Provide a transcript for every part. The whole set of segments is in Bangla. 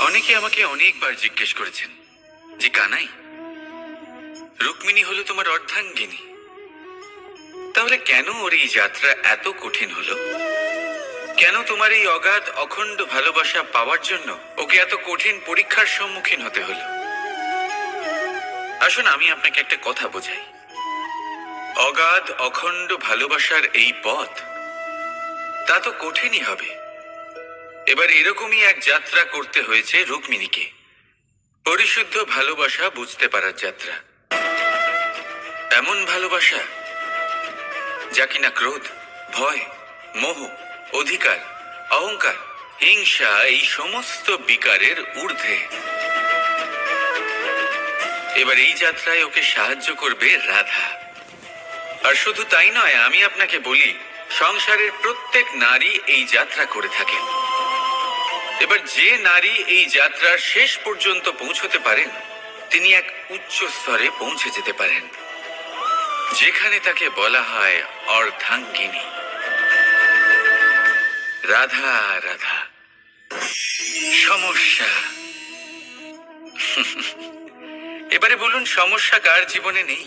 অনেকে আমাকে অনেকবার জিজ্ঞেস করেছেন যে কানাই, রুক্মিণী হলো তোমার অর্ধাঙ্গিনী, তাহলে কেন ওর এই যাত্রা এত কঠিন হলো? কেন তোমার এই অগাধ অখণ্ড ভালোবাসা পাওয়ার জন্য ওকে এত কঠিন পরীক্ষার সম্মুখীন হতে হলো? আসুন আমি আপনাকে একটা কথা বোঝাই। অগাধ অখণ্ড ভালোবাসার এই পথ তা তো কঠিনই হবে। এবার এরকমই এক যাত্রা করতে হয়েছে রুক্মিণীকে, পরিশুদ্ধ ভালোবাসা বুঝতে পারার যাত্রা। এমন ভালোবাসা যা কিনা ক্রোধ, ভয়, মোহ, অধিকার, অহংকার, হিংসা এই সমস্ত বিকারের ঊর্ধ্বে। এবার এই যাত্রায় ওকে সাহায্য করবে রাধা। আর শুধু তাই নয়, আমি আপনাকে বলি, সংসারের প্রত্যেক নারী এই যাত্রা করে থাকেন। এবার যে নারী এই যাত্রার শেষ পর্যন্ত পৌঁছতে পারেন, তিনি এক উচ্চ স্তরে পৌঁছে যেতে পারেন, যেখানে তাকে বলা হয় অর্ধাঙ্গিনী। রাধা রাধা। সমস্যা। এবারে বলুন, সমস্যা কার জীবনে নেই?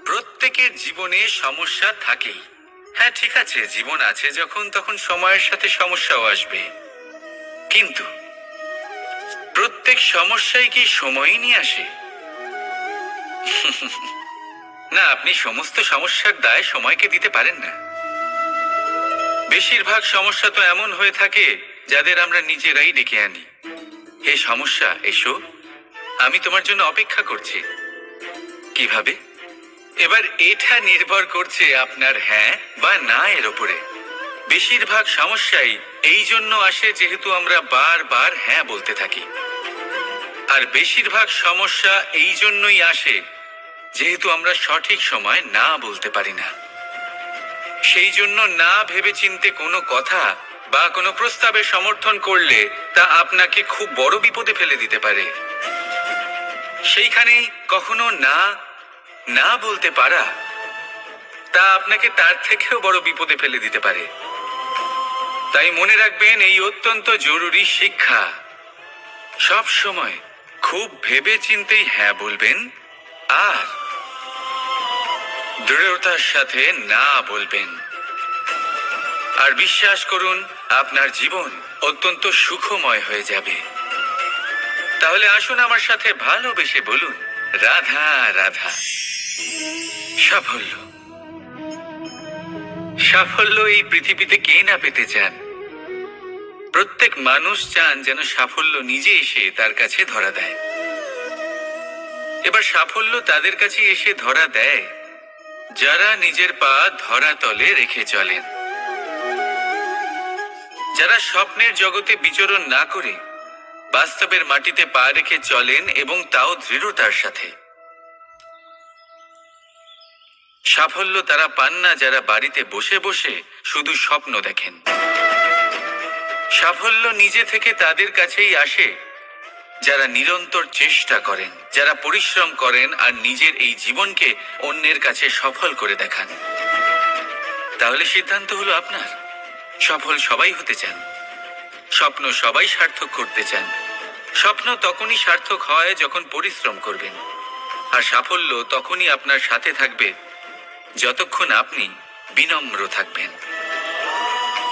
প্রত্যেকের জীবনে সমস্যা থাকেই। হ্যাঁ ঠিক আছে, জীবন আছে যখন, তখন সময়ের সাথে সমস্যাও আসবে। কিন্তু প্রত্যেক সমস্যাই কি সময়ই নিয়ে আসে? না, আপনি সমস্ত সমস্যার দায় সময়কে দিতে পারেন না। বেশিরভাগ সমস্যা তো এমন হয়ে থাকে যাদের আমরা নিজেরাই ডেকে আনি। হে সমস্যা, এসো, আমি তোমার জন্য অপেক্ষা করছি। কিভাবে? এবার এটা নির্ভর করছে আপনার হ্যাঁ বা না এর উপরে। বেশিরভাগ সমস্যাই এই জন্য আসে যেহেতু আমরা বারবার হ্যাঁ বলতে থাকি, আর বেশিরভাগ সমস্যা এই জন্যই আসে যেহেতু আমরা সঠিক সময় না বলতে পারি না। সেই জন্য না ভেবে চিন্তে কোনো কথা বা কোনো প্রস্তাবে সমর্থন করলে তা আপনাকে খুব বড় বিপদে ফেলে দিতে পারে। সেইখানেই কখনো না না বলতে পারা তা আপনাকে তার থেকেও বড় বিপদে ফেলে দিতে পারে। তাই মনে রাখবেন এই অত্যন্ত জরুরি শিক্ষা, সব সময় খুব ভেবে চিন্তেই হ্যাঁ বলবেন আর দৃঢ়তার সাথে না বলবেন। আর বিশ্বাস করুন, আপনার জীবন অত্যন্ত সুখময় হয়ে যাবে। তাহলে আসুন আমার সাথে ভালোবেসে বলুন, রাধা রাধা। সাফল্য। সাফল্য এই পৃথিবীতে কে না পেতে চান? প্রত্যেক মানুষ চান যেন সাফল্য নিজে এসে তার কাছে ধরা দেয়। এবার সাফল্য তাদের কাছে এসে ধরা দেয় যারা নিজের পা ধরাতলে রেখে চলেন, যারা স্বপ্নের জগতে বিচরণ না করে বাস্তবের মাটিতে পা রেখে চলেন এবং তাও দৃঢ়তার সাথে। সাফল্য তারা পান না যারা বাড়িতে বসে বসে শুধু স্বপ্ন দেখেন। সাফল্য নিজে থেকে তাদের কাছেই আসে যারা নিরন্তর চেষ্টা করেন, যারা পরিশ্রম করেন আর নিজের এই জীবনকে অন্যের কাছে সফল করে দেখান। তাহলে সিদ্ধান্ত হলো আপনার। সফল সবাই হতে চান, স্বপ্ন সবাই সার্থক করতে চান। স্বপ্ন তখনই সার্থক হয় যখন পরিশ্রম করবেন, আর সাফল্য তখনই আপনার সাথে থাকবে যতক্ষণ আপনি বিনম্র থাকবেন।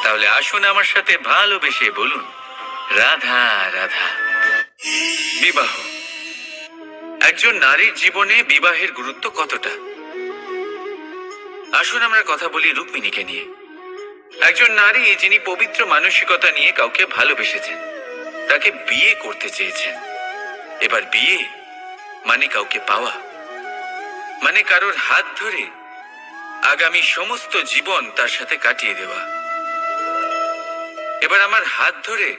তাহলে আসুন আমার সাথে ভালোবেসে বলুন, রাধা রাধা। বিবাহ। একজন নারীর জীবনে বিবাহের গুরুত্ব কতটা? আসুন আমরা কথা বলি রুক্মিণীকে নিয়ে। একজন নারী যিনি পবিত্র মানসিকতা নিয়ে কাউকে ভালোবেসেছেন, তাকে বিয়ে করতে চেয়েছেন। এবার বিয়ে মানে কাউকে পাওয়া, মানে কারোর হাত ধরে আগামী সমস্ত জীবন তার সাথে কাটিয়ে দেওয়া। এবার আমার হাত ধরে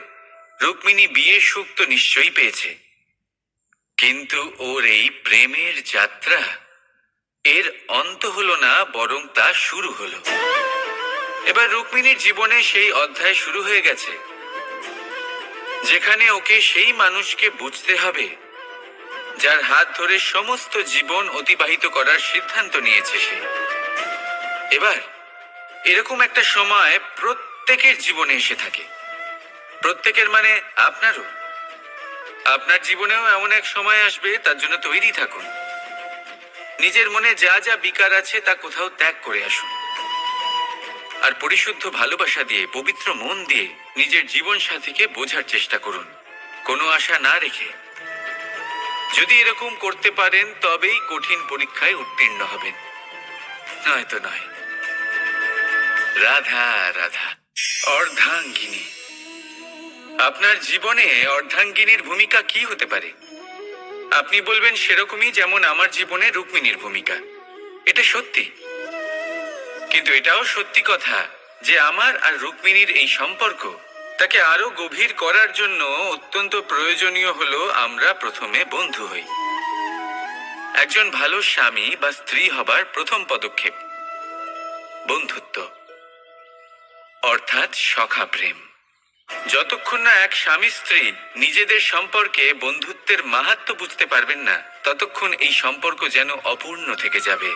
রুক্মিণী বিয়ের সুখ তো নিশ্চয়ই পেয়েছে, কিন্তু ওর এই প্রেমের যাত্রা এর অন্ত হলো না, বরং তা শুরু হলো। এবার রুক্মিণীর জীবনে সেই অধ্যায় শুরু হয়ে গেছে যেখানে ওকে সেই মানুষকে বুঝতে হবে যার হাত ধরে সমস্ত জীবন অতিবাহিত করার সিদ্ধান্ত নিয়েছে সে। এবার এরকম একটা সময় প্রত্যেকের জীবনে এসে থাকে, প্রত্যেকের মানে আপনারও। আপনার জীবনেও এমন এক সময় আসবে, তার জন্য তৈরি থাকুন। নিজের মনে যা যা বিকার আছে তা কোথাও ত্যাগ করে আসুন, আর পরিশুদ্ধ ভালোবাসা দিয়ে, পবিত্র মন দিয়ে নিজের জীবন সাথীকে বোঝার চেষ্টা করুন, কোনো আশা না রেখে। যদি এরকম করতে পারেন তবেই কঠিন পরীক্ষায় উত্তীর্ণ হবেন, নয়তো নয়। রাধা রাধা। অর্ধাঙ্গিনী। আপনার জীবনে অর্ধাঙ্গিনীর ভূমিকা কি হতে পারে? আপনি বলবেন সেরকমই যেমন আমার জীবনে রুক্মিণীর ভূমিকা। এটা সত্যি, কিন্তু এটাও সত্যি কথা যে আমার আর রুক্মিণীর এই সম্পর্ক, তাকে আরো গভীর করার জন্য অত্যন্ত প্রয়োজনীয় হলো আমরা প্রথমে বন্ধু হই। একজন ভালো স্বামী বা স্ত্রী হবার প্রথম পদক্ষেপ বন্ধুত্ব, অর্থাৎ সখা প্রেম। যতক্ষণ না এক স্বামী স্ত্রী নিজেদের সম্পর্কে বন্ধুত্বের মাহাত্ম্য বুঝতে পারবেন না, ততক্ষণ এই সম্পর্ক যেন অপূর্ণ থেকে যাবে।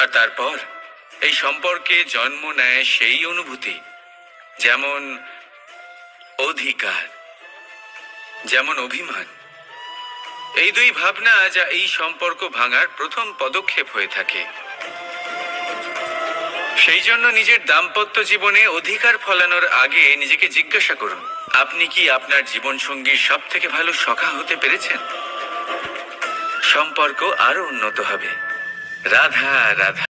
আর তারপর এই সম্পর্কে জন্ম নেয় সেই অনুভূতি, যেমন অধিকার, যেমন অভিমান। এই দুই ভাবনা যা এই সম্পর্ক ভাঙার প্রথম পদক্ষেপ হয়ে থাকে। সেই জন্য নিজের দাম্পত্য জীবনে অধিকার ফলানোর আগে নিজেকে জিজ্ঞাসা করুন, আপনি কি আপনার জীবনসঙ্গীর সব থেকে ভালো সখা হতে পেরেছেন? সম্পর্ক আরো উন্নত হবে। রাধা রাধা।